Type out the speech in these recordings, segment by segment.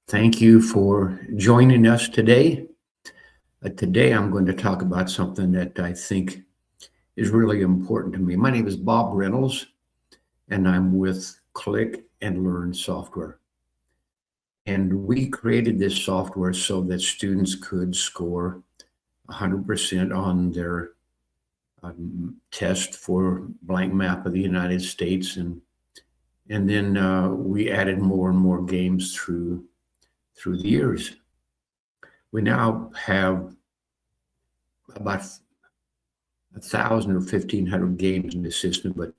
Thank you for joining us today. Today, I'm going to talk about something that I think is really important to me. My name is Bob Reynolds, and I'm with Click and Learn Software. And we created this software so that students could score 100% on their test for blank map of the United States. And then we added more and more games through the years. We now have about 1,000 or 1,500 games in the system, but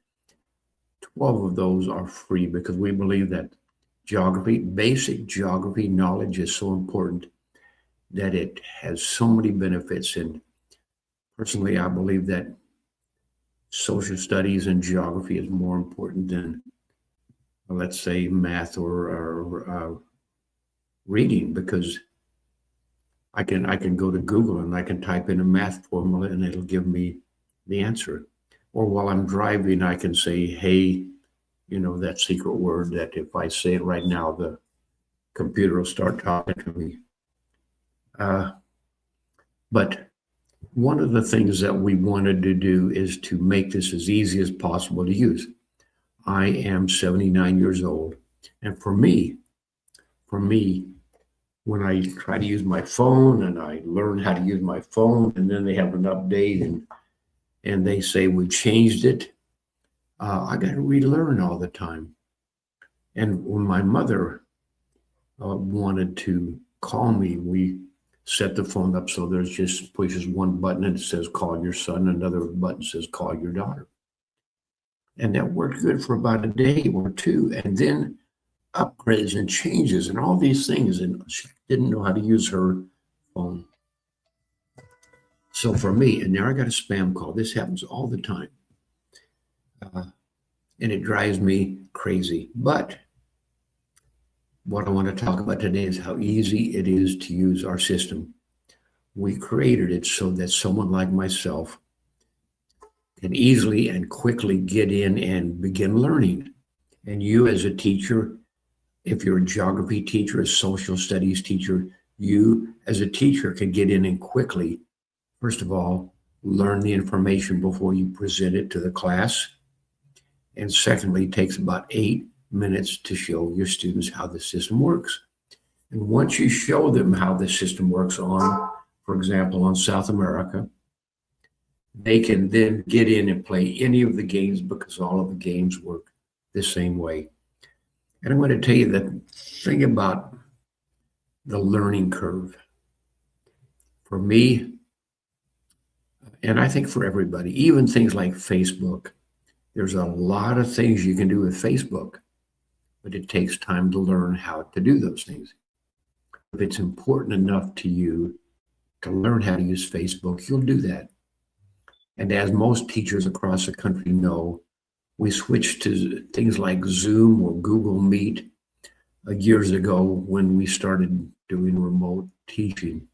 12 of those are free because we believe that basic geography knowledge is so important that it has so many benefits. And personally, I believe that social studies and geography is more important than, let's say, math or reading, because I can go to Google and I can type in a math formula and it'll give me the answer. Or while I'm driving, I can say, hey, that secret word that if I say it right now, the computer will start talking to me. But one of the things that we wanted to do is to make this as easy as possible to use. I am 79 years old. And for me, when I try to use my phone and I learn how to use my phone, and then they have an update and they say we changed it, I got to relearn all the time. And when my mother wanted to call me, we set the phone up so there's just pushes one button and it says call your son, another button says call your daughter. And that worked good for about a day or two. And then upgrades and changes and all these things, and she didn't know how to use her phone. So for me, and now I got a spam call. This happens all the time, and it drives me crazy. But what I want to talk about today is how easy it is to use our system. We created it so that someone like myself can easily and quickly get in and begin learning. And you as a teacher, if you're a geography teacher, a social studies teacher, you as a teacher can get in and quickly, first of all, learn the information before you present it to the class. And secondly, it takes about 8 minutes to show your students how the system works. And once you show them how the system works on, for example, on South America, they can then get in and play any of the games because all of the games work the same way. And I'm going to tell you the thing about the learning curve. For me, and I think for everybody, even things like Facebook, there's a lot of things you can do with Facebook, but it takes time to learn how to do those things. If it's important enough to you to learn how to use Facebook, you'll do that. And as most teachers across the country know, we switched to things like Zoom or Google Meet years ago when we started doing remote teaching.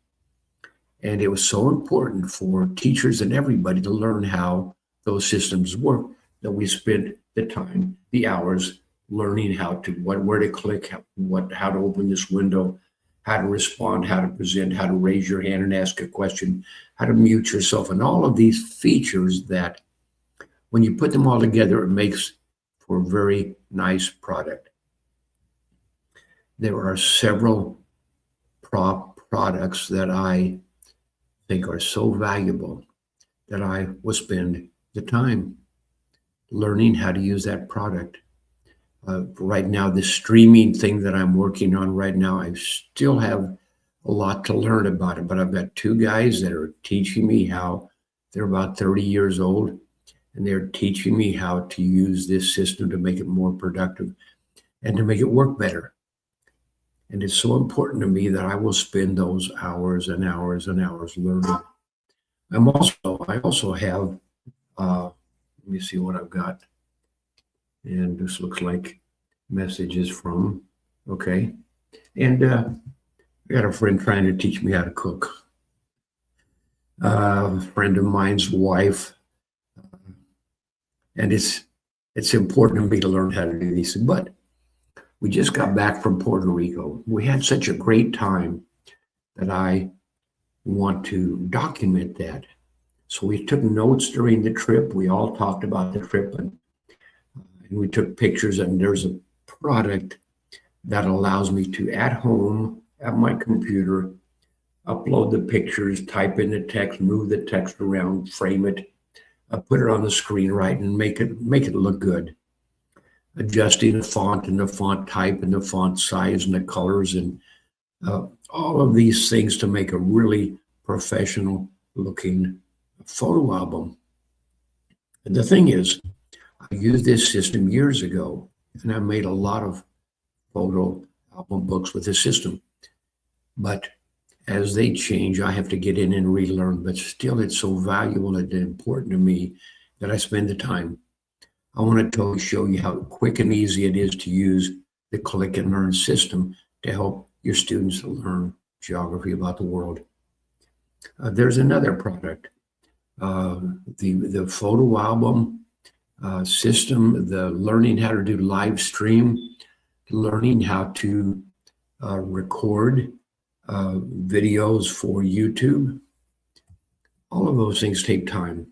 And it was so important for teachers and everybody to learn how those systems work that we spent the time, the hours learning where to click, how to open this window, how to respond, how to present, how to raise your hand and ask a question, how to mute yourself, and all of these features that when you put them all together, it makes for a very nice product. There are several products that I think are so valuable that I will spend the time learning how to use that product. Right now, the streaming thing that I'm working on right now, I still have a lot to learn about it, but I've got two guys that are teaching me how. They're about 30 years old, and they're teaching me how to use this system to make it more productive and to make it work better. And it's so important to me that I will spend those hours and hours and hours learning. I also have, let me see what I've got. And this looks like messages from, okay. And I got a friend trying to teach me how to cook. A friend of mine's wife. And it's important to me to learn how to do these. But We just got back from Puerto Rico. We had such a great time that I want to document that. So we took notes during the trip. We all talked about the trip, and we took pictures, and there's a product that allows me to, at home, at my computer, upload the pictures, type in the text, move the text around, frame it, put it on the screen right, and make it look good. Adjusting the font and the font type and the font size and the colors and all of these things to make a really professional looking photo album. And the thing is, I used this system years ago, and I made a lot of photo album books with this system. But as they change, I have to get in and relearn. But still, it's so valuable and important to me that I spend the time. I want to totally show you how quick and easy it is to use the Click and Learn system to help your students learn geography about the world. There's another product, the photo album system, the learning how to do live stream, learning how to record videos for YouTube. All of those things take time.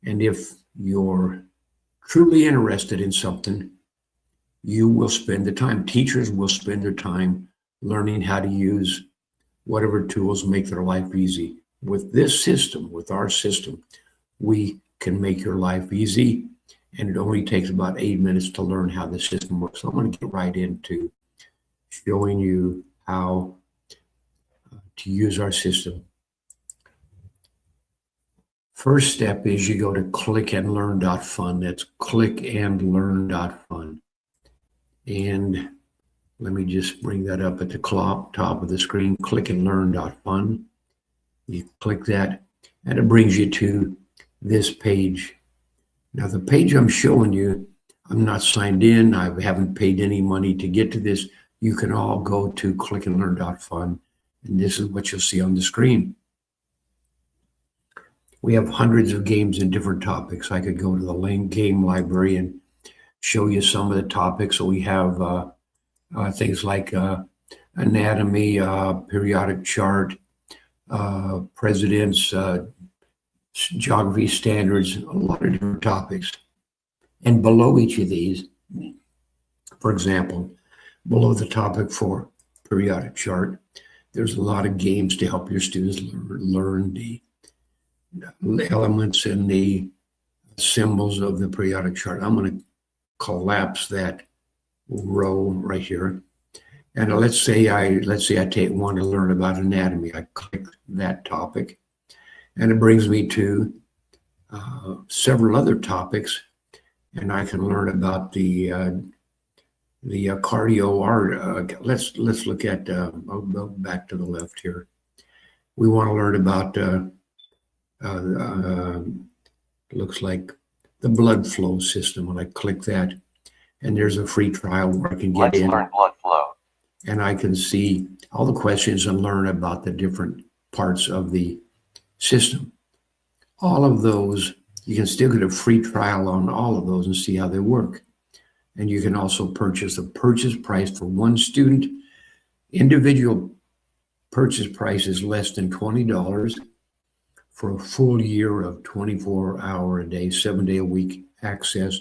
And if you're truly interested in something, you will spend the time. Teachers will spend their time learning how to use whatever tools make their life easy. With this system, with our system, we can make your life easy, and it only takes about 8 minutes to learn how the system works. So I'm going to get right into showing you how to use our system. First step is you go to clickandlearn.fun. That's clickandlearn.fun. And let me just bring that up at the top of the screen, clickandlearn.fun. You click that, and it brings you to this page. Now, the page I'm showing you, I'm not signed in. I haven't paid any money to get to this. You can all go to clickandlearn.fun, and this is what you'll see on the screen. We have hundreds of games in different topics. I could go to the game library and show you some of the topics. So we have things like anatomy, periodic chart, presidents, geography standards, a lot of different topics. And below each of these, for example, below the topic for periodic chart, there's a lot of games to help your students learn the elements and the symbols of the periodic chart. I'm going to collapse that row right here. And let's say I want to learn about anatomy. I click that topic, and it brings me to several other topics, and I can learn about the cardio art. Let's look at. I'll go back to the left here. We want to learn about. Looks like the blood flow system. When I click that, and there's a free trial where I can get in. Learn blood flow. And I can see all the questions and learn about the different parts of the system. All of those, you can still get a free trial on all of those and see how they work. And you can also purchase. The purchase price for one student, individual purchase price is less than $20 for a full year of 24-hour a day, 7-day-a-week access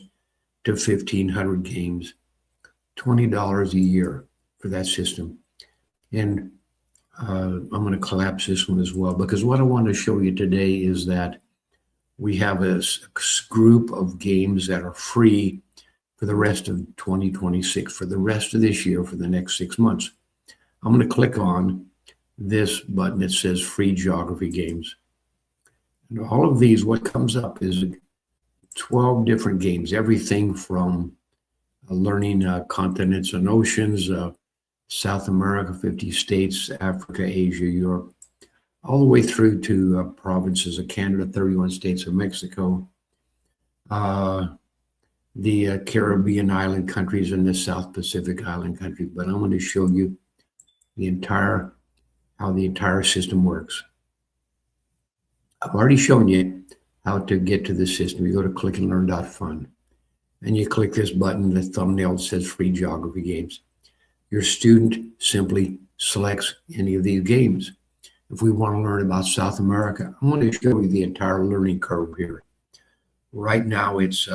to 1,500 games, $20 a year for that system. And I'm going to collapse this one as well, because what I want to show you today is that we have a group of games that are free for the rest of 2026, for the rest of this year, for the next 6 months. I'm going to click on this button that says free geography games. And all of these, what comes up is 12 different games, everything from learning continents and oceans, South America, 50 states, Africa, Asia, Europe, all the way through to provinces of Canada, 31 states of Mexico, the Caribbean island countries, and the South Pacific island countries. But I'm going to show you how the entire system works. I've already shown you how to get to the system. You go to clickandlearn.fun. and you click this button, the thumbnail says free geography games. Your student simply selects any of these games. If we want to learn about South America, I'm going to show you the entire learning curve here. Right now it's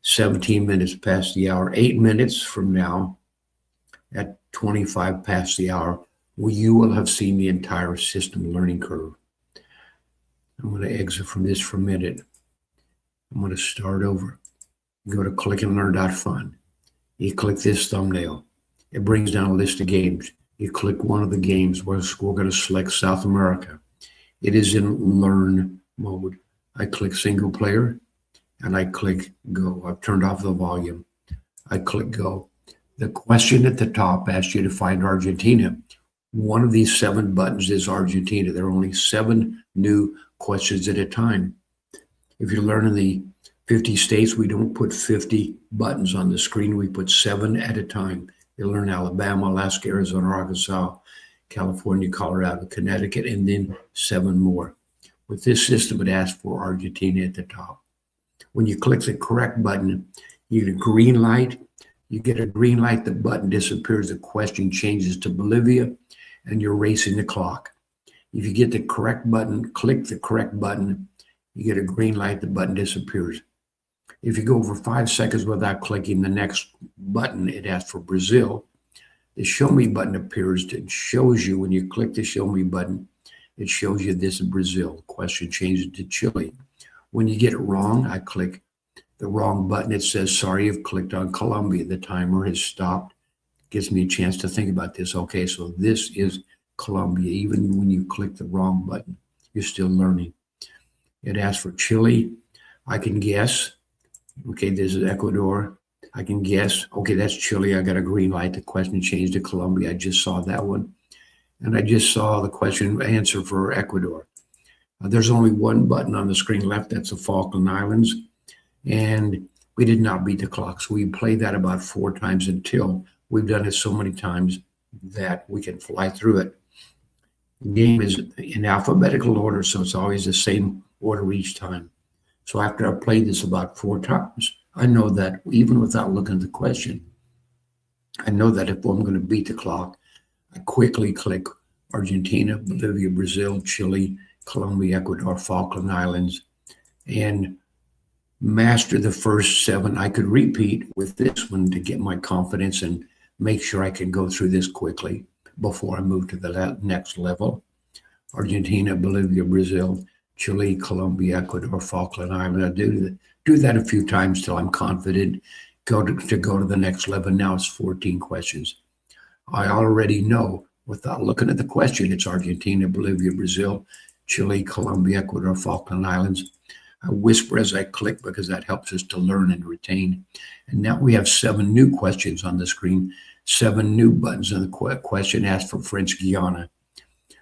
17 minutes past the hour. 8 minutes from now, at 25 past the hour, you will have seen the entire system learning curve. I'm going to exit from this for a minute. I'm going to start over. Go to clickandlearn.fun. You click this thumbnail. It brings down a list of games. You click one of the games. We're going to select South America. It is in learn mode. I click single player and I click go. I've turned off the volume. I click go. The question at the top asks you to find Argentina. One of these 7 buttons is Argentina. There are only 7 new questions at a time. If you're learning the 50 states, we don't put 50 buttons on the screen. We put 7 at a time. You learn Alabama, Alaska, Arizona, Arkansas, California, Colorado, Connecticut, and then 7 more. With this system, it asks for Argentina at the top. When you click the correct button, you get a green light. You get a green light, the button disappears, the question changes to Bolivia, and you're racing the clock. If you get the correct button, click the correct button, you get a green light, the button disappears. If you go over 5 seconds without clicking the next button, it asks for Brazil. The Show Me button appears. It shows you, when you click the Show Me button, it shows you this is Brazil. Question changes to Chile. When you get it wrong, I click the wrong button. It says, sorry, you've clicked on Colombia. The timer has stopped. Gives me a chance to think about this. Okay, so this is Colombia. Even when you click the wrong button, you're still learning. It asks for Chile. I can guess. Okay, this is Ecuador. I can guess. Okay, that's Chile. I got a green light. The question changed to Colombia. I just saw that one. And I just saw the question answer for Ecuador. There's only one button on the screen left. That's the Falkland Islands. And we did not beat the clock. So we played that about 4 times until we've done it so many times that we can fly through it. The game is in alphabetical order, so it's always the same order each time. So after I played this about 4 times, I know that even without looking at the question, I know that if I'm going to beat the clock, I quickly click Argentina, Bolivia, Brazil, Chile, Colombia, Ecuador, Falkland Islands, and master the first 7. I could repeat with this one to get my confidence and make sure I can go through this quickly before I move to the next level. Argentina, Bolivia, Brazil, Chile, Colombia, Ecuador, Falkland Islands. I do that a few times till I'm confident to go to the next level. Now it's 14 questions. I already know without looking at the question, it's Argentina, Bolivia, Brazil, Chile, Colombia, Ecuador, Falkland Islands. I whisper as I click because that helps us to learn and retain. And now we have 7 new questions on the screen, 7 new buttons, and the question asks for French Guiana.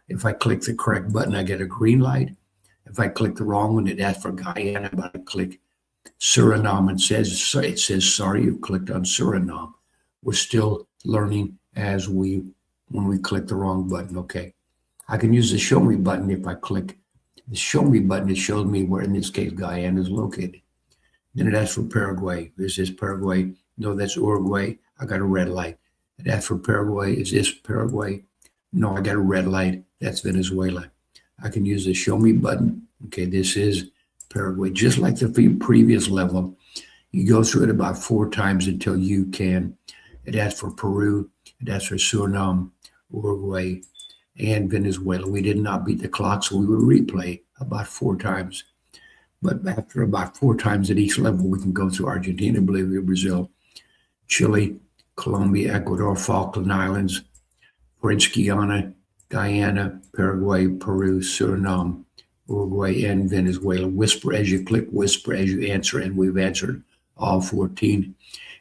If I click the correct button, I get a green light. If I click the wrong one, it asks for Guyana, but I click Suriname and it says, sorry, you clicked on Suriname. We're still learning when we click the wrong button. Okay. I can use the Show Me button. If I click the Show Me button, it shows me where, in this case, Guyana is located. Then it asks for Paraguay. Is this Paraguay? No, that's Uruguay. I got a red light. It asks for Paraguay. Is this Paraguay? No, I got a red light. That's Venezuela. I can use the Show Me button. Okay, this is Paraguay. Just like the previous level, you go through it about 4 times until you can. It asks for Peru. It asks for Suriname, Uruguay, and Venezuela. We did not beat the clock, so we would replay about 4 times. But after about 4 times at each level, we can go through Argentina, Bolivia, Brazil, Chile, Colombia, Ecuador, Falkland Islands, French Guiana, Guyana, Paraguay, Peru, Suriname, Uruguay, and Venezuela. Whisper as you click, whisper as you answer, and we've answered all 14.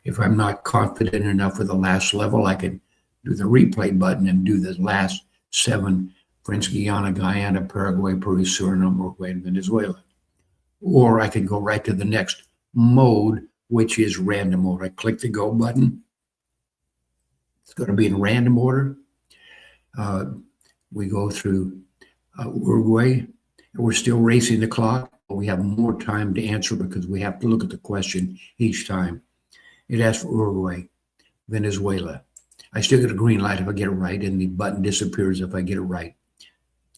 If I'm not confident enough with the last level, I can do the replay button and do the last 7, French Guiana, Guyana, Paraguay, Peru, Suriname, Uruguay, and Venezuela. Or I can go right to the next mode, which is random mode. I click the go button. It's going to be in random order. We go through Uruguay, and we're still racing the clock. we have more time to answer because we have to look at the question each time. It asks for Uruguay, Venezuela. I still get a green light if I get it right, and the button disappears if I get it right.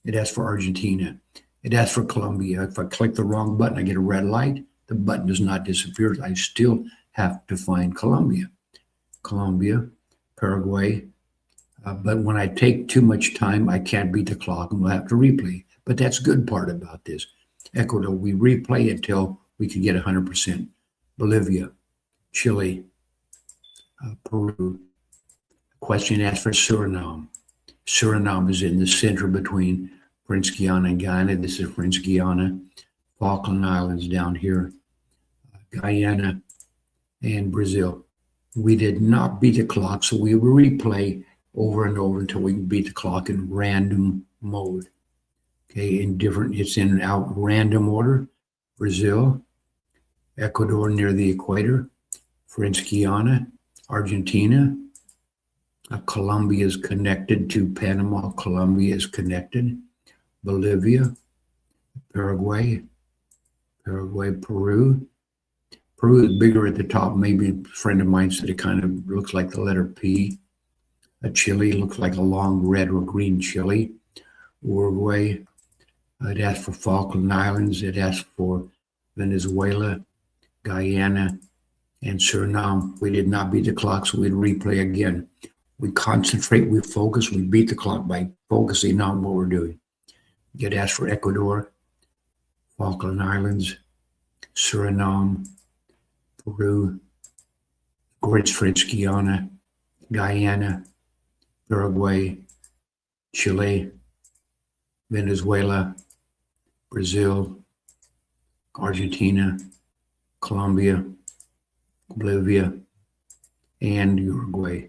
It asks for Argentina. It asks for Colombia. If I click the wrong button, I get a red light. The button does not disappear. I still have to find Colombia. Colombia, Paraguay. But when I take too much time, I can't beat the clock and we'll have to replay. But that's the good part about this. Ecuador, we replay until we can get 100%. Bolivia, Chile, Peru. Question asked for Suriname. Suriname is in the center between French Guiana and Guyana. This is French Guiana. Falkland Islands down here. Guyana and Brazil. We did not beat the clock, so we will replay over and over until we can beat the clock in random mode. Okay, it's in out random order. Brazil, Ecuador near the equator, French Guiana, Argentina. Colombia is connected to Panama. Colombia is connected. Bolivia, Paraguay, Peru. Peru is bigger at the top. Maybe a friend of mine said it kind of looks like the letter P. Chile looks like a long red or green chili. Uruguay. It asks for Falkland Islands. It asks for Venezuela, Guyana, and Suriname. We did not beat the clock, so we'd replay again. We concentrate, we focus, we beat the clock by focusing on what we're doing. It asks for Ecuador, Falkland Islands, Suriname, Peru, French Guiana, Guyana, Paraguay, Chile, Venezuela, Brazil, Argentina, Colombia, Bolivia, and Uruguay.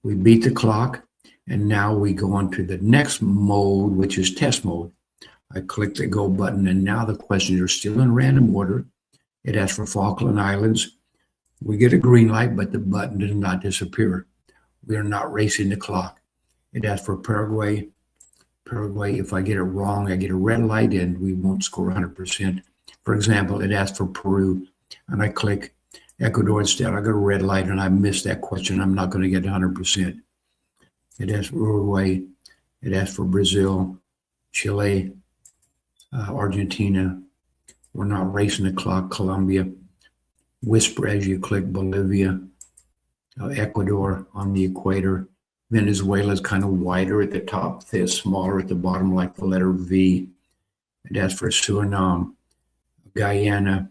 We beat the clock, and now we go on to the next mode, which is test mode. I click the go button, and now the questions are still in random order. It asks for Falkland Islands. We get a green light, but the button does not disappear. We are not racing the clock. It asks for Paraguay. If I get it wrong, I get a red light, and we won't score 100%. For example, it asks for Peru, and I click Ecuador instead. I got a red light, and I missed that question. I'm not going to get 100%. It asks for Uruguay. It asks for Brazil, Chile, Argentina. We're not racing the clock. Colombia. Whisper as you click Bolivia. Ecuador on the equator. Venezuela is kind of wider at the top, smaller at the bottom, like the letter V. It asks for Suriname, Guyana.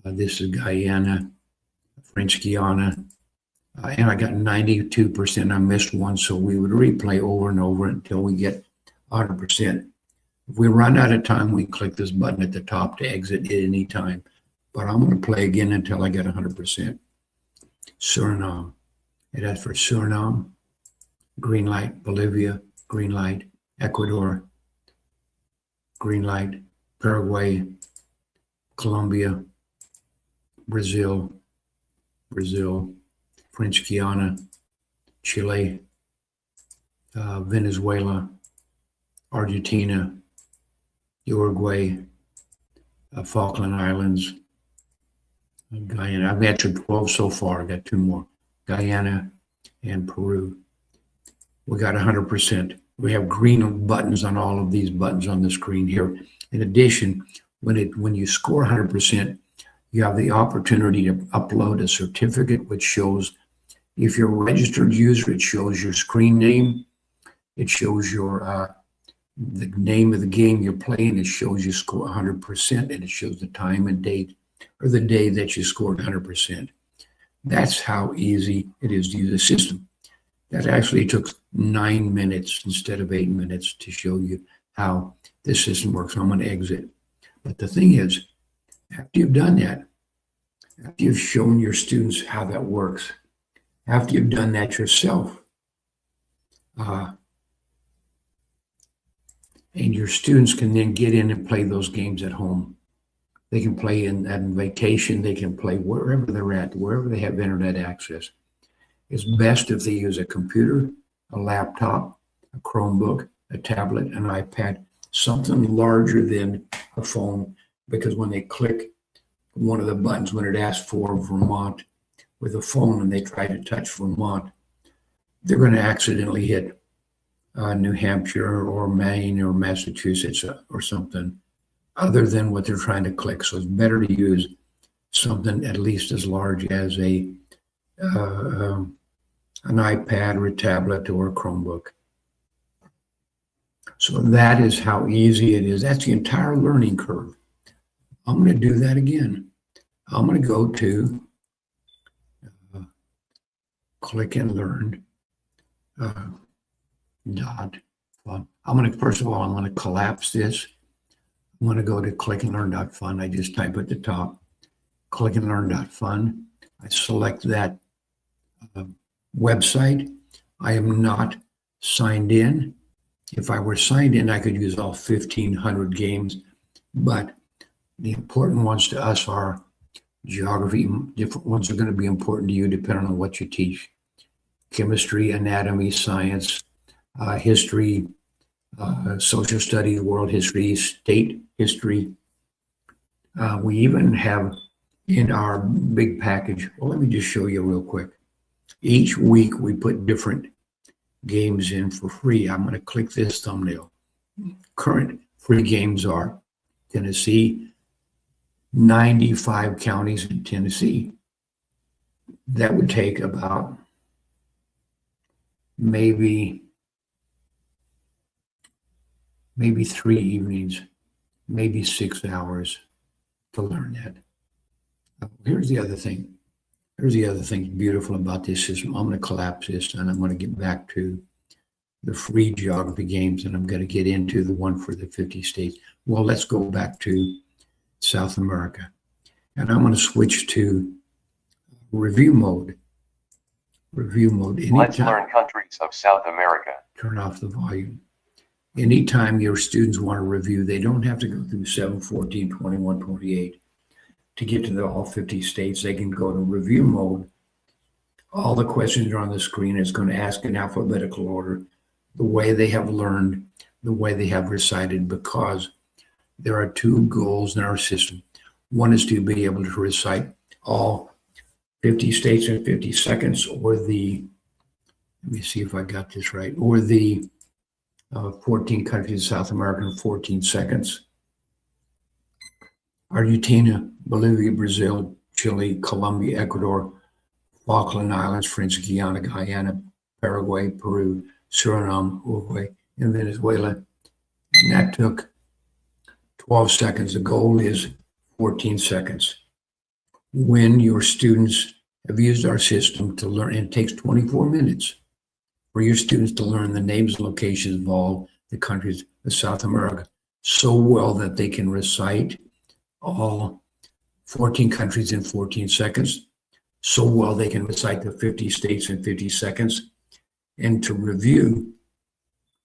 This is Guyana, French Guiana. And I got 92%. I missed one, so we would replay over and over until we get 100%. If we run out of time, we click this button at the top to exit at any time. But I'm going to play again until I get 100%. Suriname. It asks for Suriname, green light. Bolivia, green light. Ecuador, green light. Paraguay, Colombia, Brazil, French Guiana, Chile, Venezuela, Argentina, Uruguay, Falkland Islands, Guyana. I've answered 12 so far. I got 2 more. Guyana and Peru. We got 100%. We have green buttons on all of these buttons on the screen here. In addition, when you score 100%, you have the opportunity to upload a certificate which shows, if you're a registered user, it shows your screen name, it shows your the name of the game you're playing, it shows you score 100%, and it shows the time and date, or the day that you scored 100%. That's how easy it is to use the system. That actually took 9 minutes instead of 8 minutes to show you how this system works. I'm going to exit. But the thing is, after you've done that, after you've shown your students how that works, after you've done that yourself, and your students can then get in and play those games at home. They can play on vacation. They can play wherever they're at, wherever they have internet access. It's best if they use a computer, a laptop, a Chromebook, a tablet, an iPad, something larger than a phone because when they click one of the buttons, when it asks for Vermont with a phone and they try to touch Vermont, they're going to accidentally hit New Hampshire or Maine or Massachusetts or something other than what they're trying to click. So it's better to use something at least as large as an iPad or a tablet or a Chromebook. So that is how easy it is. That's the entire learning curve. I'm going to do that again. I'm going to go to click and learn dot fun. First of all, I'm going to collapse this. I'm going to go to click and learn dot fun. I just type at the top, click and learn dot fun. I select that website. I am not signed in. If I were signed in, I could use all 1,500 games, but the important ones to us are geography. Different ones are going to be important to you depending on what you teach. Chemistry, anatomy, science, history, social studies, world history, state history. We even have in our big package, well, let me just show you real quick. Each week we put different games in for free. I'm going to click this thumbnail. Current free games are Tennessee, 95 counties in Tennessee. That would take about maybe 3 evenings, maybe 6 hours to learn that. Here's the other thing. Here's the other thing beautiful about this system. I'm going to collapse this and I'm going to get back to the free geography games and I'm going to get into the one for the 50 states. Well, let's go back to South America. And I'm going to switch to review mode. Review mode. Let's learn countries of South America. Turn off the volume. Anytime your students want to review, they don't have to go through 7, 14, 21, 28 to get to all 50 states. They can go to review mode. All the questions are on the screen. It's going to ask in alphabetical order, the way they have learned, the way they have recited, because there are two goals in our system. One is to be able to recite all 50 states in 50 seconds, or let me see if I got this right, or the 14 countries of South America in 14 seconds. Argentina, Bolivia, Brazil, Chile, Colombia, Ecuador, Falkland Islands, French Guiana, Guyana, Paraguay, Peru, Suriname, Uruguay, and Venezuela. And that took 12 seconds. The goal is 14 seconds. When your students have used our system to learn, and it takes 24 minutes for your students to learn the names and locations of all the countries of South America so well that they can recite all 14 countries in 14 seconds, so well they can recite the 50 states in 50 seconds. And to review,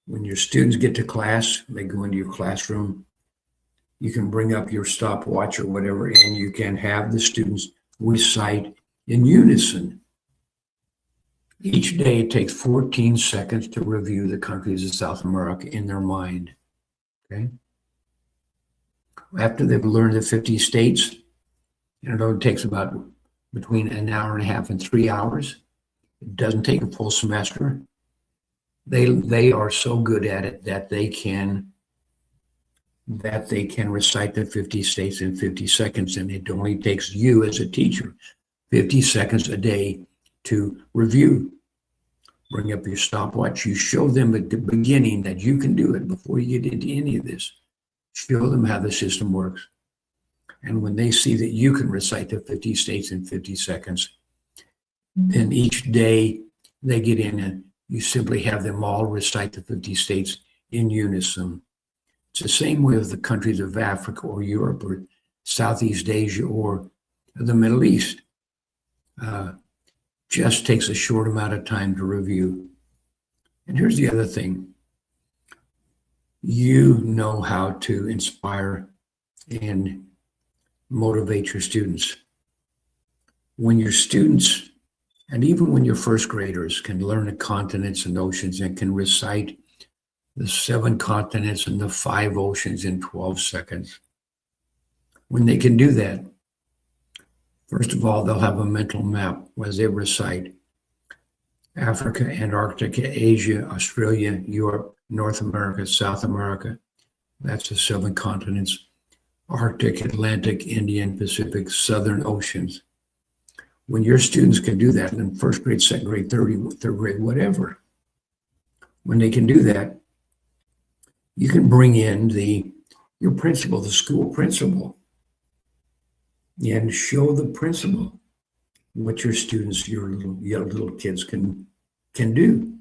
when your students get to class, they go into your classroom, you can bring up your stopwatch or whatever, and you can have the students recite in unison. Each day it takes 14 seconds to review the countries of South America in their mind, okay? After they've learned the 50 states, it only takes about between an hour and a half and 3 hours. It doesn't take a full semester. They are so good at it that they can recite the 50 states in 50 seconds, and it only takes you as a teacher 50 seconds a day to review. Bring up your stopwatch. You show them at the beginning that you can do it before you get into any of this. Show them how the system works. And when they see that you can recite the 50 states in 50 seconds, then each day they get in and you simply have them all recite the 50 states in unison. It's the same way with the countries of Africa or Europe or Southeast Asia or the Middle East. Just takes a short amount of time to review. And here's the other thing. You know how to inspire and motivate your students. When your students, and even when your first graders can learn the continents and oceans and can recite the 7 continents and the 5 oceans in 12 seconds, When they can do that, first of all, they'll have a mental map as they recite Africa, Antarctica, Asia, Australia, Europe, North America, South America. That's the 7 continents. Arctic, Atlantic, Indian, Pacific, Southern Oceans. When your students can do that in first grade, second grade, third grade, whatever, when they can do that, you can bring in your principal, the school principal, and show the principal what your students, your little kids can do.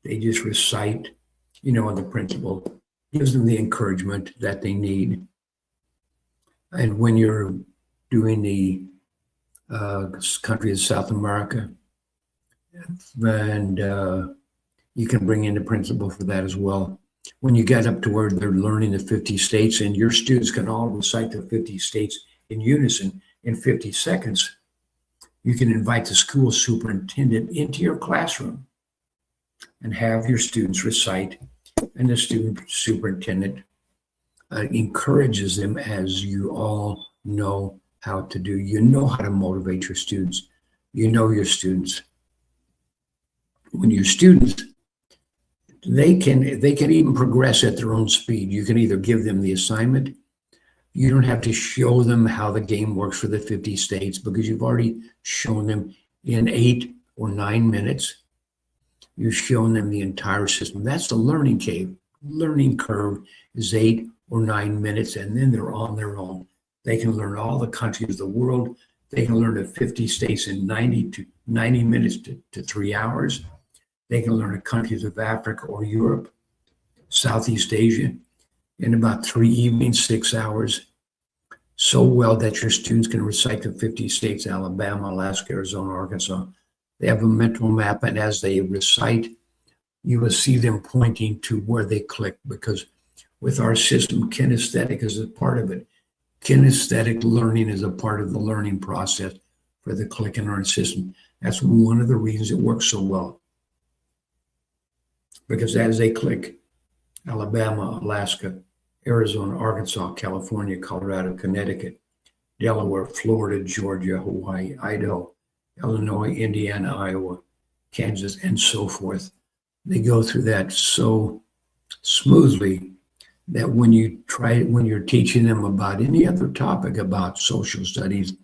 They just recite, and the principal gives them the encouragement that they need. And when you're doing the country of South America, and you can bring in the principal for that as well. When you get up to where they're learning the 50 states and your students can all recite the 50 states in unison in 50 seconds, you can invite the school superintendent into your classroom and have your students recite, and the student superintendent encourages them, as you all know how to do. You know how to motivate your students. You know your students. When your students, they can even progress at their own speed. You can either give them the assignment. You don't have to show them how the game works for the 50 states because you've already shown them in 8 or 9 minutes. You've shown them the entire system. That's the learning curve is 8 or 9 minutes, and then they're on their own. They can learn all the countries of the world. They can learn the 50 states in 90 minutes to 3 hours. They can learn the countries of Africa or Europe, Southeast Asia, in about 3 evenings, 6 hours, so well that your students can recite the 50 states, Alabama, Alaska, Arizona, Arkansas. They have a mental map, and as they recite, you will see them pointing to where they click, because with our system, kinesthetic is a part of it. Kinesthetic learning is a part of the learning process for the click and learn system. That's one of the reasons it works so well. Because as they click, Alabama, Alaska, Arizona, Arkansas, California, Colorado, Connecticut, Delaware, Florida, Georgia, Hawaii, Idaho, Illinois, Indiana, Iowa, Kansas, and so forth. They go through that so smoothly that when you're teaching them about any other topic, about social studies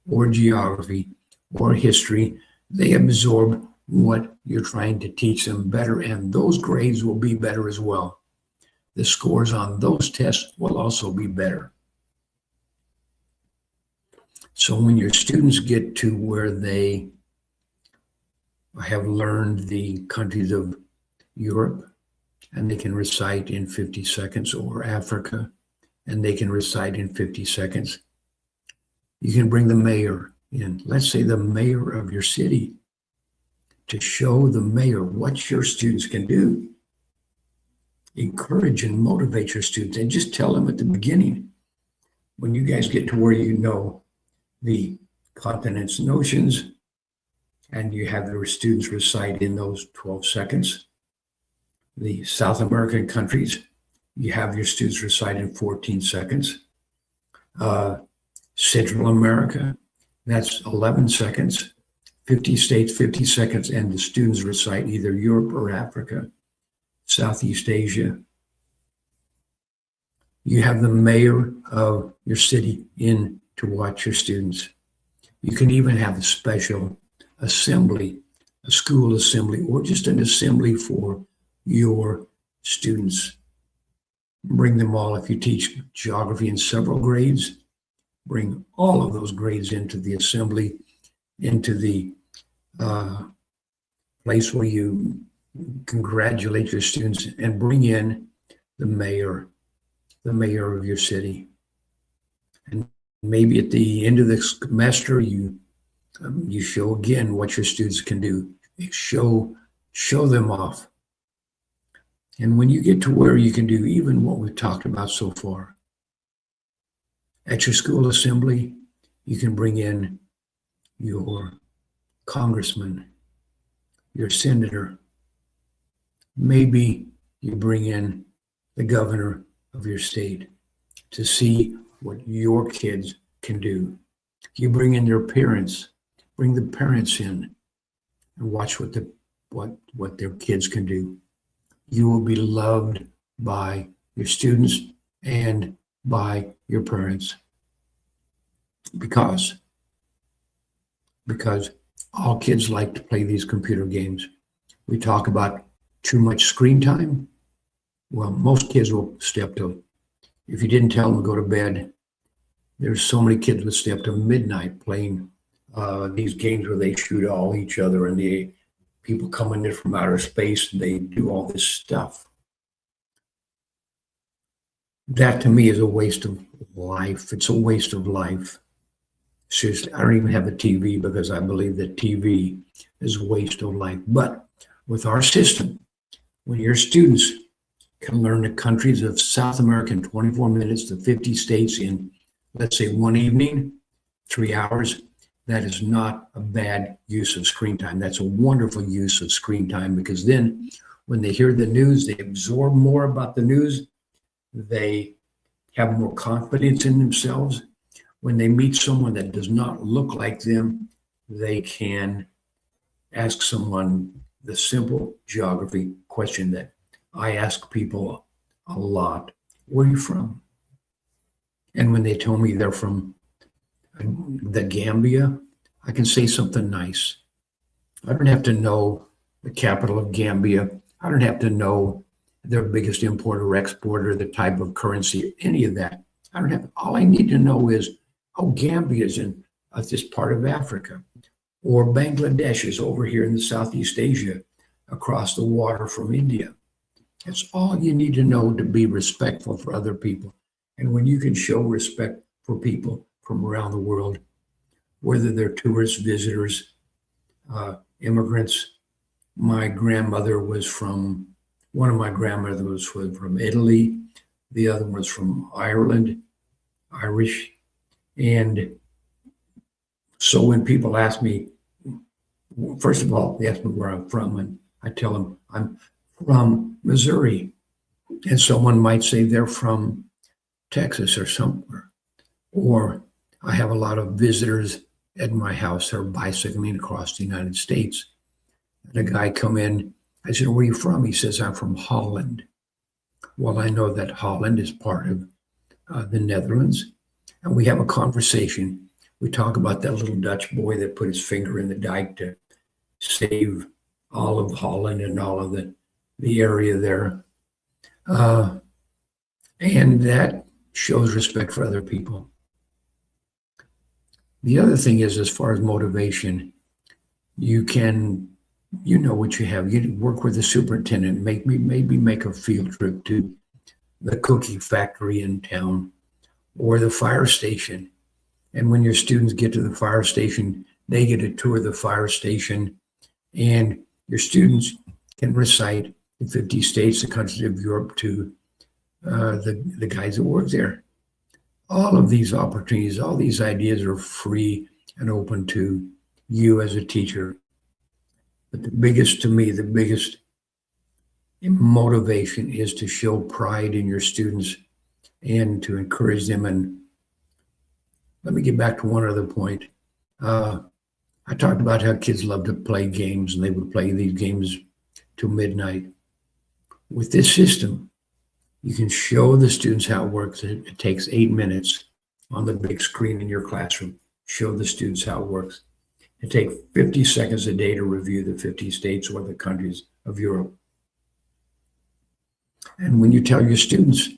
or geography or history, they absorb what you're trying to teach them better, and those grades will be better as well. The scores on those tests will also be better. So when your students get to where they have learned the countries of Europe, and they can recite in 50 seconds, or Africa, and they can recite in 50 seconds, you can bring the mayor in. Let's say the mayor of your city, to show the mayor what your students can do. Encourage and motivate your students, and just tell them at the beginning, when you guys get to where you know the continents and oceans, and you have your students recite in those 12 seconds, the South American countries, you have your students recite in 14 seconds. Central America, that's 11 seconds. 50 states, 50 seconds, and the students recite either Europe or Africa, Southeast Asia. You have the mayor of your city in to watch your students. You can even have a special assembly, a school assembly, or just an assembly for your students. Bring them all. If you teach geography in several grades, bring all of those grades into the assembly, into the place where you congratulate your students, and bring in the mayor of your city. And maybe at the end of the semester, you show again what your students can do. Show them off. And when you get to where you can do even what we've talked about so far, at your school assembly, you can bring in your congressman, your senator. Maybe you bring in the governor of your state to see what your kids can do. You bring in their parents, bring the parents in and watch what their kids can do. You will be loved by your students and by your parents because all kids like to play these computer games. We talk about too much screen time. Well, most kids will stay up till, if you didn't tell them to go to bed, there's so many kids that stay up till midnight playing these games where they shoot all each other and the people coming in from outer space and they do all this stuff. That to me is a waste of life. It's a waste of life. Seriously, I don't even have a TV because I believe that TV is a waste of life. But with our system, when your students can learn the countries of South America in 24 minutes, the 50 states in, let's say, one evening, 3 hours, that is not a bad use of screen time. That's a wonderful use of screen time because then when they hear the news, they absorb more about the news. They have more confidence in themselves. When they meet someone that does not look like them, they can ask someone the simple geography question that I ask people a lot. Where are you from? And when they tell me they're from the Gambia, I can say something nice. I don't have to know the capital of Gambia. I don't have to know their biggest importer, exporter, the type of currency, any of that. I don't have, all I need to know is, oh, Gambia is in this part of Africa, or Bangladesh is over here in the Southeast Asia, across the water from India. That's all you need to know to be respectful for other people. And when you can show respect for people from around the world, whether they're tourists, visitors, immigrants. My grandmother was from, one of my grandmothers was from Italy. The other was from Ireland, Irish. And so when people ask me, first of all, they ask me where I'm from, and I tell them I'm from Missouri. And someone might say they're from Texas or somewhere. Or I have a lot of visitors at my house that are bicycling across the United States. And a guy come in, I said, where are you from? He says, I'm from Holland. Well, I know that Holland is part of the Netherlands. And we have a conversation. We talk about that little Dutch boy that put his finger in the dike to save all of Holland and all of the area there. And that shows respect for other people. The other thing is, as far as motivation, you know what you have. You work with the superintendent, maybe make a field trip to the cookie factory in town or the fire station. And when your students get to the fire station, they get a tour of the fire station, and your students can recite the 50 states, the countries of Europe to the guys that work there. All of these opportunities, all these ideas are free and open to you as a teacher. But the biggest motivation is to show pride in your students and to encourage them. And let me get back to one other point. I talked about how kids love to play games, and they would play these games till midnight. With this system, you can show the students how it works. It takes 8 minutes on the big screen in your classroom. Show the students how it works. It takes 50 seconds a day to review the 50 states or the countries of Europe. And when you tell your students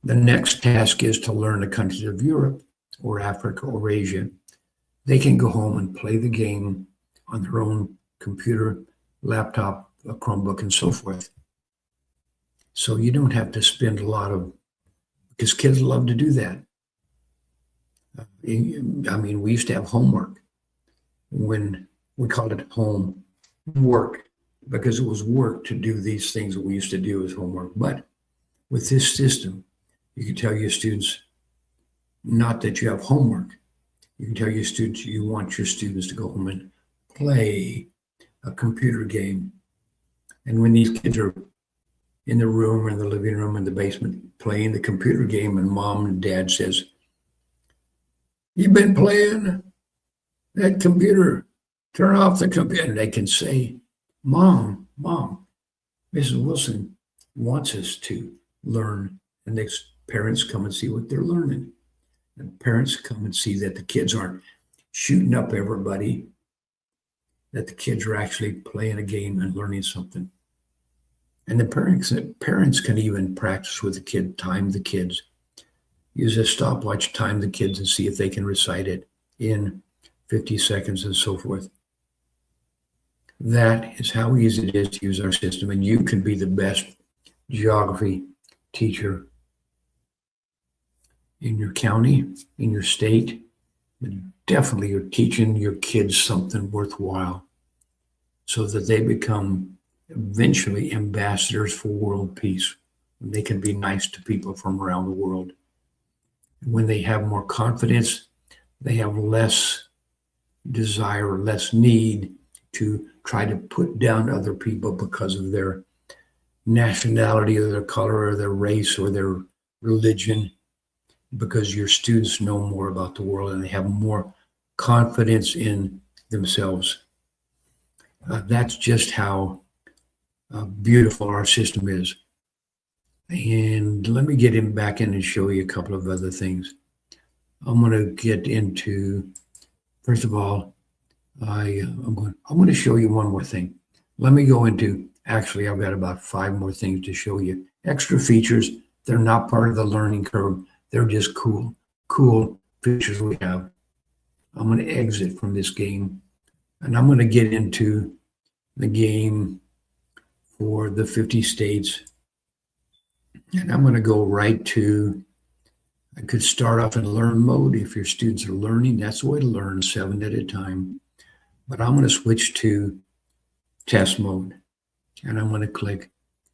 the next task is to learn the countries of Europe or Africa or Asia, they can go home and play the game on their own computer, laptop, a Chromebook, and so forth. So you don't have to spend a lot of, because kids love to do that. I mean, we used to have homework when we called it homework because it was work to do these things that we used to do as homework. But with this system, you can tell your students not that you have homework. You can tell your students you want your students to go home and play a computer game. And when these kids are in the room or in the living room in the basement playing the computer game and mom and dad says, You've been playing that computer. Turn off the computer. They can say, Mom, Mrs. Wilson wants us to learn. And the parents come and see what they're learning. And parents come and see that the kids aren't shooting up everybody, that the kids are actually playing a game and learning something. And the parents can even practice with the kid, time the kids. Use a stopwatch, time the kids and see if they can recite it in 50 seconds and so forth. That is how easy it is to use our system. And you can be the best geography teacher in your county, in your state. But definitely you're teaching your kids something worthwhile so that they become eventually ambassadors for world peace. And they can be nice to people from around the world. And when they have more confidence, they have less desire or less need to try to put down other people because of their nationality or their color or their race or their religion, because your students know more about the world and they have more confidence in themselves. That's just how beautiful our system is. And let me get him back in and show you a couple of other things. I'm going to get into, first of all, I'm going to show you one more thing. Let me go into, actually, I've got about 5 more things to show you. Extra features, they're not part of the learning curve. They're just cool features we have. I'm going to exit from this game, and I'm going to get into the game for the 50 states. And I'm going to go right to, I could start off in learn mode. If your students are learning, that's the way to learn, 7 at a time. But I'm going to switch to test mode, and I'm going to click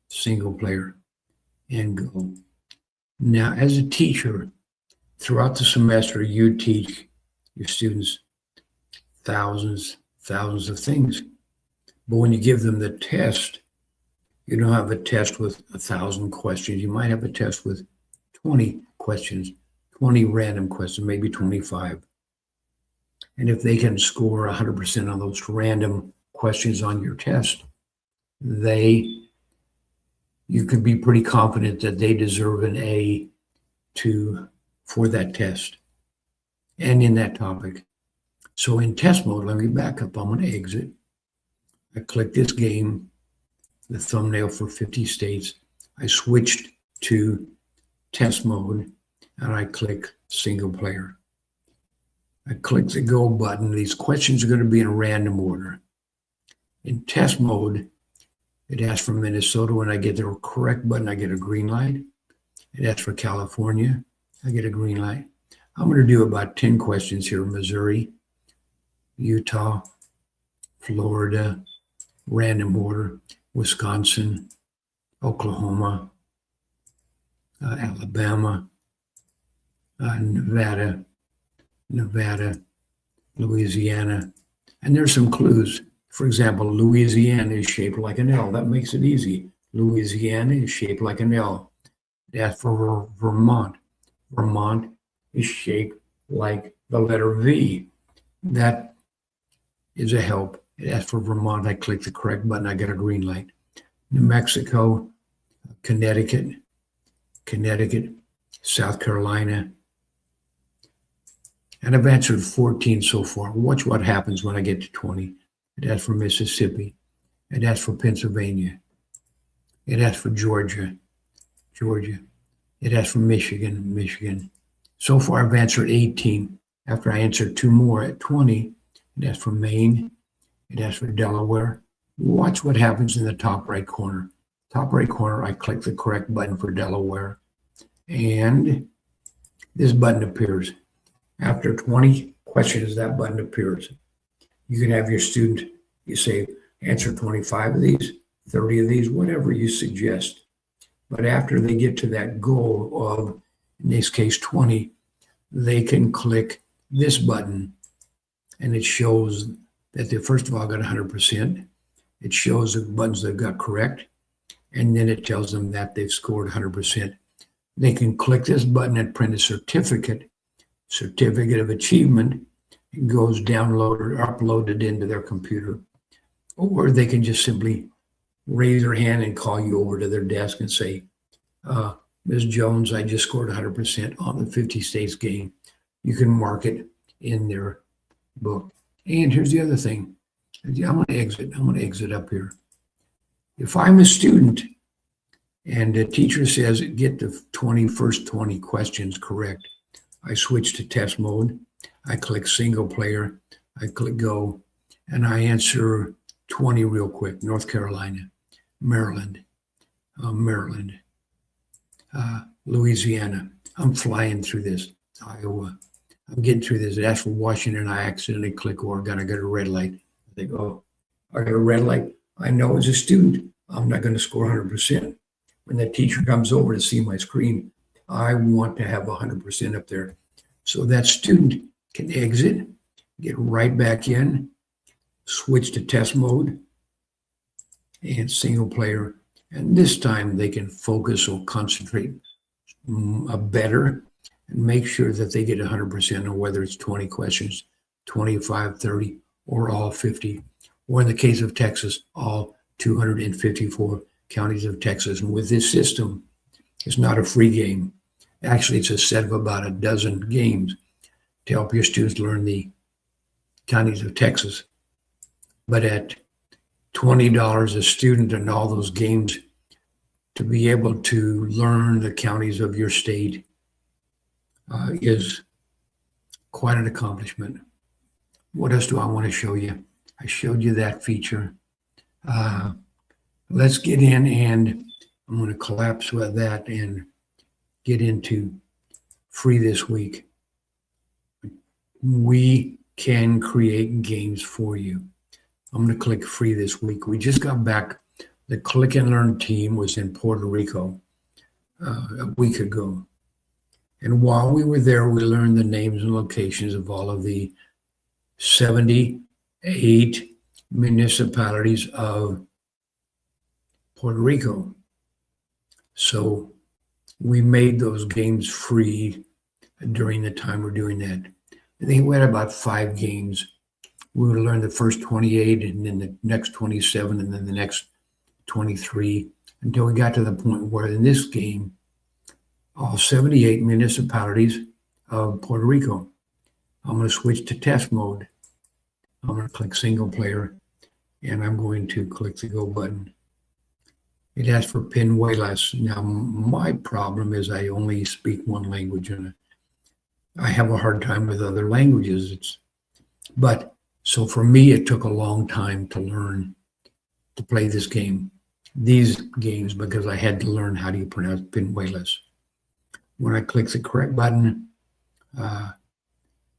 single player and go. Now, as a teacher, throughout the semester, you teach your students thousands of things. But when you give them the test, you don't have a test with 1,000 questions. You might have a test with 20 questions, 20 random questions, maybe 25. And if they can score 100% on those random questions on your test, you can be pretty confident that they deserve an A for that test and in that topic. So in test mode, let me back up. I'm going to exit. I click this game, the thumbnail for 50 states. I switched to test mode, and I click single player. I click the go button. These questions are going to be in random order. In test mode, it asks for Minnesota. When I get the correct button, I get a green light. It asks for California. I get a green light. I'm going to do about 10 questions here. Missouri, Utah, Florida, random order, Wisconsin, Oklahoma, Alabama, Nevada, Louisiana. And there's some clues. For example, Louisiana is shaped like an L. That makes it easy. Louisiana is shaped like an L. That's for Vermont. Vermont is shaped like the letter V. That is a help. As for Vermont, I click the correct button, I get a green light. New Mexico, Connecticut, South Carolina. And I've answered 14 so far. Watch what happens when I get to 20. It asks for Mississippi. It asks for Pennsylvania. It asks for Georgia. It asks for Michigan. So far, I've answered 18. After I answered 2 more at 20, it asks for Maine. It asks for Delaware. Watch what happens in the top right corner. Top right corner, I click the correct button for Delaware. And this button appears. After 20 questions, that button appears. You can have your student, you say, answer 25 of these, 30 of these, whatever you suggest. But after they get to that goal of, in this case, 20, they can click this button, and it shows that they first of all got 100%. It shows the buttons they've got correct, and then it tells them that they've scored 100%. They can click this button and print a certificate certificate of achievement goes downloaded or uploaded into their computer. Or they can just simply raise their hand and call you over to their desk and say, Ms. Jones, I just scored 100% on the 50 states game. You can mark it in their book. And here's the other thing. I'm going to exit up here. If I'm a student and the teacher says get the first 20 questions correct, I switch to test mode. I click single player. I click go, and I answer 20 real quick. North Carolina, Maryland, Louisiana. I'm flying through this. Iowa. I'm getting through this. That's for Washington. I accidentally click Oregon. I got a red light. I think, oh, I got a red light. I know as a student, I'm not going to score 100%. When the teacher comes over to see my screen, I want to have 100% up there. So that student can exit, get right back in, switch to test mode and single player. And this time they can focus or concentrate better and make sure that they get 100% on whether it's 20 questions, 25, 30, or all 50. Or in the case of Texas, all 254 counties of Texas. And with this system, it's not a free game. Actually, it's a set of about a dozen games to help your students learn the counties of Texas. But at $20 a student and all those games, to be able to learn the counties of your state is quite an accomplishment. What else do I want to show you? I showed you that feature. Let's get in, and I'm going to collapse with that and get into free this week. We can create games for you. I'm going to click free this week. We just got back. The Click and Learn team was in Puerto Rico a week ago. And while we were there, we learned the names and locations of all of the 78 municipalities of Puerto Rico. So we made those games free during the time we're doing that. I think we had about 5 games. We would learn the first 28 and then the next 27 and then the next 23 until we got to the point where in this game, all 78 municipalities of Puerto Rico. I'm going to switch to test mode. I'm going to click single player and I'm going to click the go button. It asks for Penuelas. Now, my problem is I only speak one language and I have a hard time with other languages. So for me, it took a long time to learn to play these games, because I had to learn how do you pronounce Penuelas. When I click the correct button,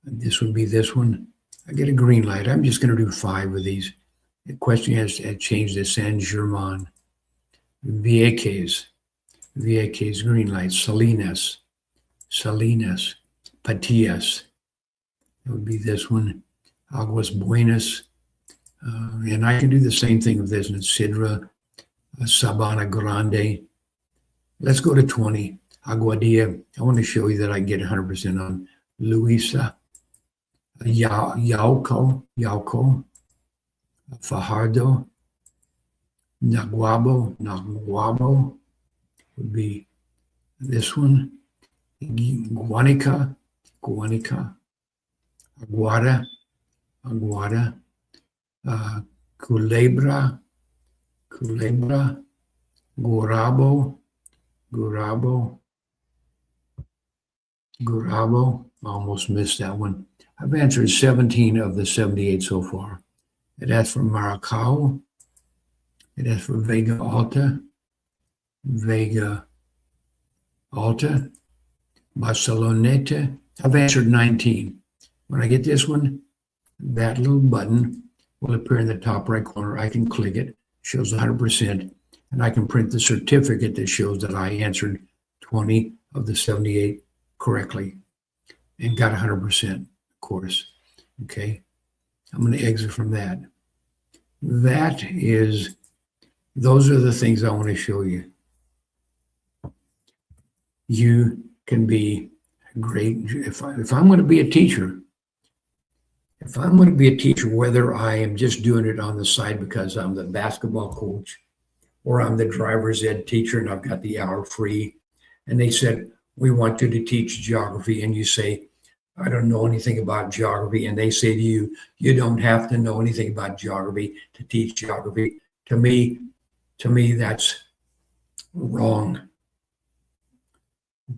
this would be this one. I get a green light. I'm just going to do 5 of these. The question has changed to San German. Vieques, green light. Salinas, Patillas. That would be this one. Aguas Buenas. And I can do the same thing with this one. Sidra, Sabana Grande. Let's go to 20. Aguadilla. I want to show you that I get 100% on Luisa. Yauco, Fajardo, Naguabo would be this one. Guanica, Aguada, Culebra, Gurabo, almost missed that one. I've answered 17 of the 78 so far. It asks for Maracao. It asks for Vega Alta, Barceloneta. I've answered 19. When I get this one, that little button will appear in the top right corner. I can click it, shows 100%, and I can print the certificate that shows that I answered 20 of the 78 correctly and got 100%, of course. Okay, I'm going to exit from that. Those are the things I want to show you. You can be great. If I'm going to be a teacher, whether I am just doing it on the side because I'm the basketball coach or I'm the driver's ed teacher and I've got the hour free, and they said, we want you to teach geography, and you say, I don't know anything about geography, and they say to you, you don't have to know anything about geography to teach geography. To me, that's wrong.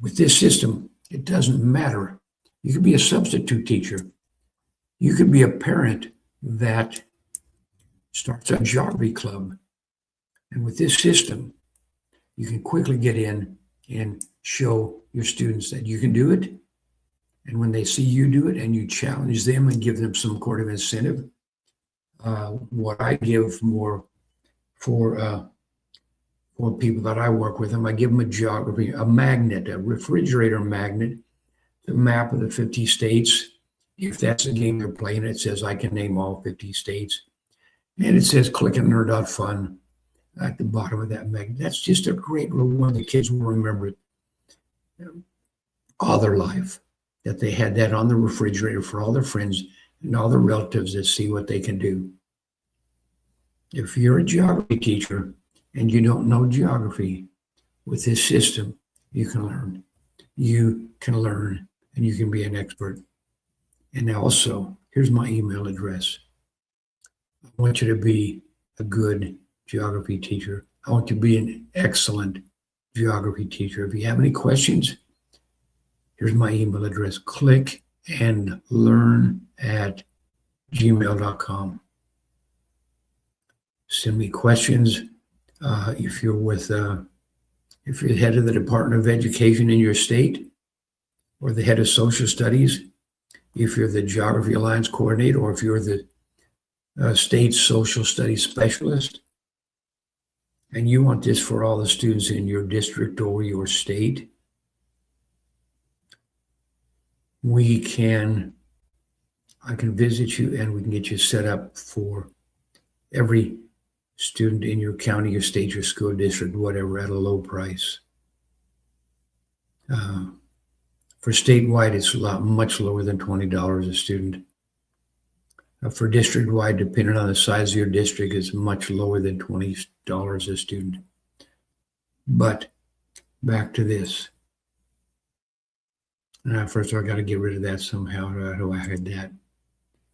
With this system, it doesn't matter. You could be a substitute teacher. You could be a parent that starts a geography club. And with this system, you can quickly get in and show your students that you can do it. And when they see you do it and you challenge them and give them some sort of incentive, what I give more for people that I work with them, I give them a geography, a magnet, a refrigerator magnet, the map of the 50 states. If that's the game they're playing, it says I can name all 50 states. And it says click and learn.fun at the bottom of that magnet. That's just a great little one. The kids will remember it all their life, that they had that on the refrigerator for all their friends and all their relatives that see what they can do. If you're a geography teacher and you don't know geography, with this system, you can learn. You can learn and you can be an expert. And also, here's my email address. I want you to be a good geography teacher. I want you to be an excellent geography teacher. If you have any questions, here's my email address, clickandlearn@gmail.com. Send me questions. If you're the head of the Department of Education in your state, or the head of social studies, if you're the Geography Alliance coordinator, or if you're the state social studies specialist, and you want this for all the students in your district or your state, I can visit you and we can get you set up for every student in your county, your state, your school district, whatever, at a low price. For statewide, it's much lower than $20 a student. For district-wide, depending on the size of your district, it's much lower than $20 a student. But back to this. First, I got to get rid of that somehow. How do I hide that?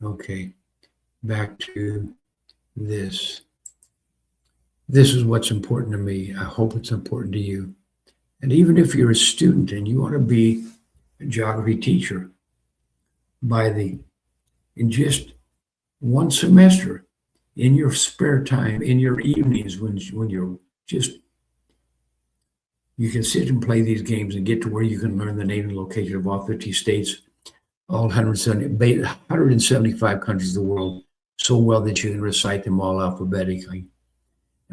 Okay, back to this. This is what's important to me. I hope it's important to you. And even if you're a student and you want to be a geography teacher, in just one semester, in your spare time, in your evenings, when you're just, you can sit and play these games and get to where you can learn the name and location of all 50 states, all 175 countries of the world, so well that you can recite them all alphabetically.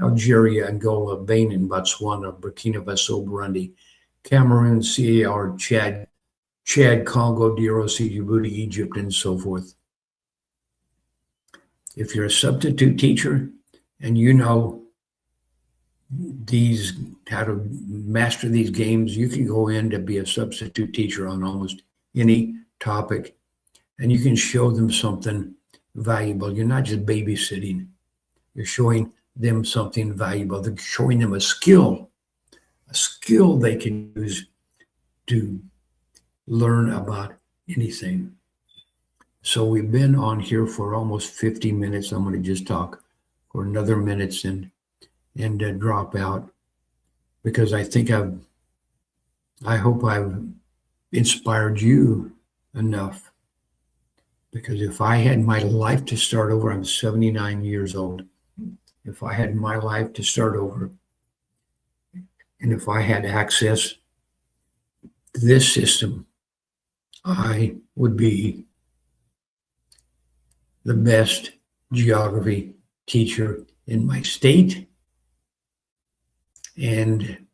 Algeria, Angola, Benin, Botswana, Burkina Faso, Burundi, Cameroon, CAR, Chad, Congo, DRC, Djibouti, Egypt, and so forth. If you're a substitute teacher and you know how to master these games, you can go in to be a substitute teacher on almost any topic, and you can show them something valuable. You're not just babysitting. You're showing them something valuable. They're showing them a skill they can use to learn about anything. So we've been on here for almost 50 minutes. I'm going to just talk for another minute and drop out, because I hope I've inspired you enough. Because if I had my life to start over, I'm 79 years old. If I had my life to start over, and if I had access to this system, I would be the best geography teacher in my state, and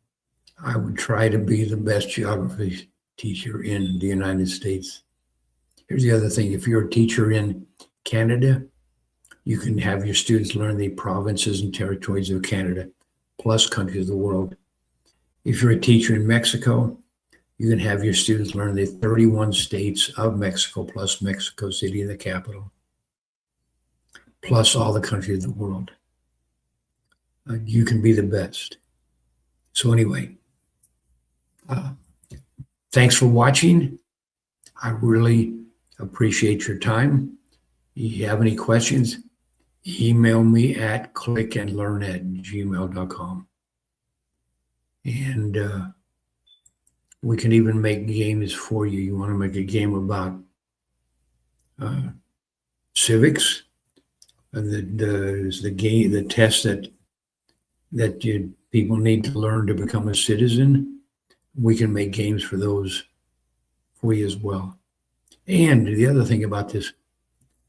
I would try to be the best geography teacher in the United States. Here's the other thing. If you're a teacher in Canada, you can have your students learn the provinces and territories of Canada, plus countries of the world. If you're a teacher in Mexico, You can have your students learn the 31 states of Mexico, plus Mexico City, the capital, plus all the countries of the world. You can be the best. So anyway, thanks for watching. I really appreciate your time. If you have any questions, email me at clickandlearn@gmail.com. And we can even make games for you. You want to make a game about civics, the test that people need to learn to become a citizen. We can make games for those for you as well. And the other thing about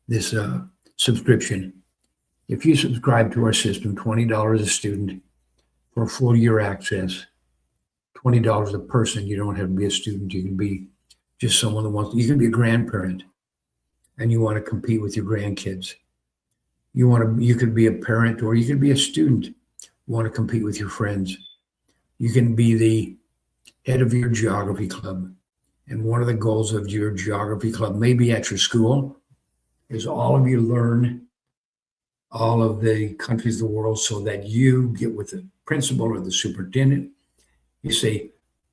this subscription, if you subscribe to our system, $20 a student for a full year access, $20 a person. You don't have to be a student. You can be just someone that wants. You can be a grandparent, and you want to compete with your grandkids. You could be a parent, or you could be a student. You want to compete with your friends. You can be the head of your geography club, and one of the goals of your geography club, maybe at your school, is all of you learn all of the countries of the world, so that you get with the principal or the superintendent. You say,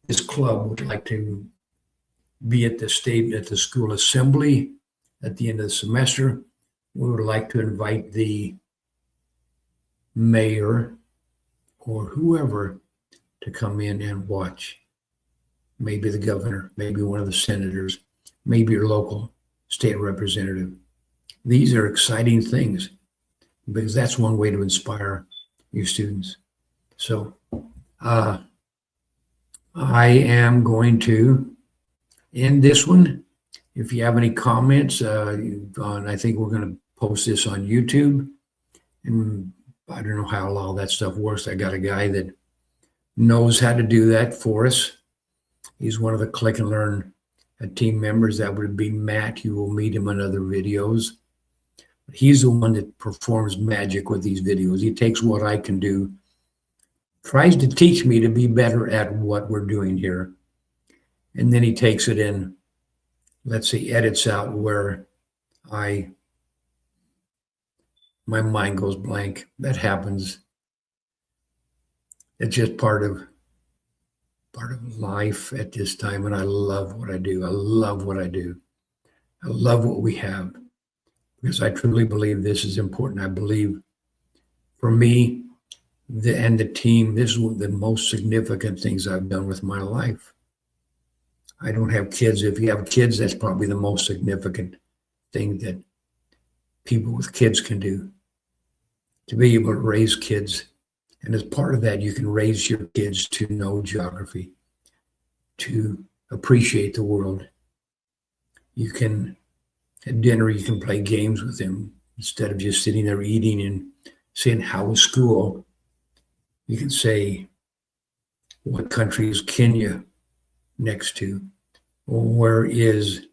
this club would like to be at the school assembly at the end of the semester. We would like to invite the mayor or whoever to come in and watch. Maybe the governor, maybe one of the senators, maybe your local state representative. These are exciting things, because that's one way to inspire your students. So, I am going to end this one. If you have any comments, I think we're going to post this on YouTube. And I don't know how all that stuff works. I got a guy that knows how to do that for us. He's one of the Click and Learn team members. That would be Matt. You will meet him in other videos. He's the one that performs magic with these videos. He takes what I can do, tries to teach me to be better at what we're doing here. And then he takes it in, let's say, edits out where my mind goes blank. That happens. It's just part of life at this time. And I love what I do. I love what I do. I love what we have, because I truly believe this is important. I believe, for me, and the team, this is one of the most significant things I've done with my life. I don't have kids. If you have kids, that's probably the most significant thing that people with kids can do, to be able to raise kids. And as part of that, you can raise your kids to know geography, to appreciate the world. You can, at dinner, you can play games with them instead of just sitting there eating and saying, how was school? You can say, what country is Kenya next to? Or where is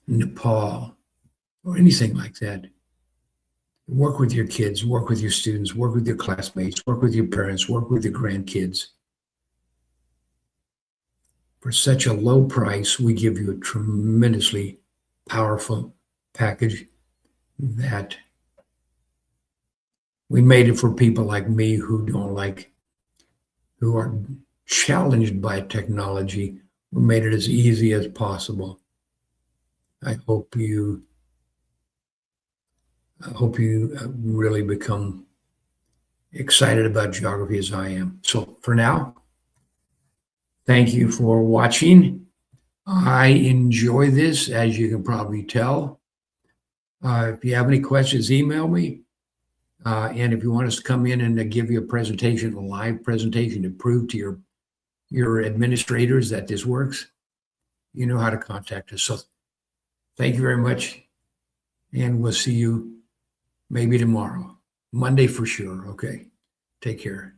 Nepal? Or anything like that. Work with your kids, work with your students, work with your classmates, work with your parents, work with your grandkids. For such a low price, we give you a tremendously powerful package that we made it for people like me who are challenged by technology. We made it as easy as possible. I hope you really become excited about geography as I am. So for now, thank you for watching. I enjoy this, as you can probably tell. If you have any questions, email me. And if you want us to come in and give you a presentation, a live presentation, to prove to your administrators that this works, you know how to contact us. So thank you very much. And we'll see you maybe tomorrow, Monday for sure. Okay. Take care.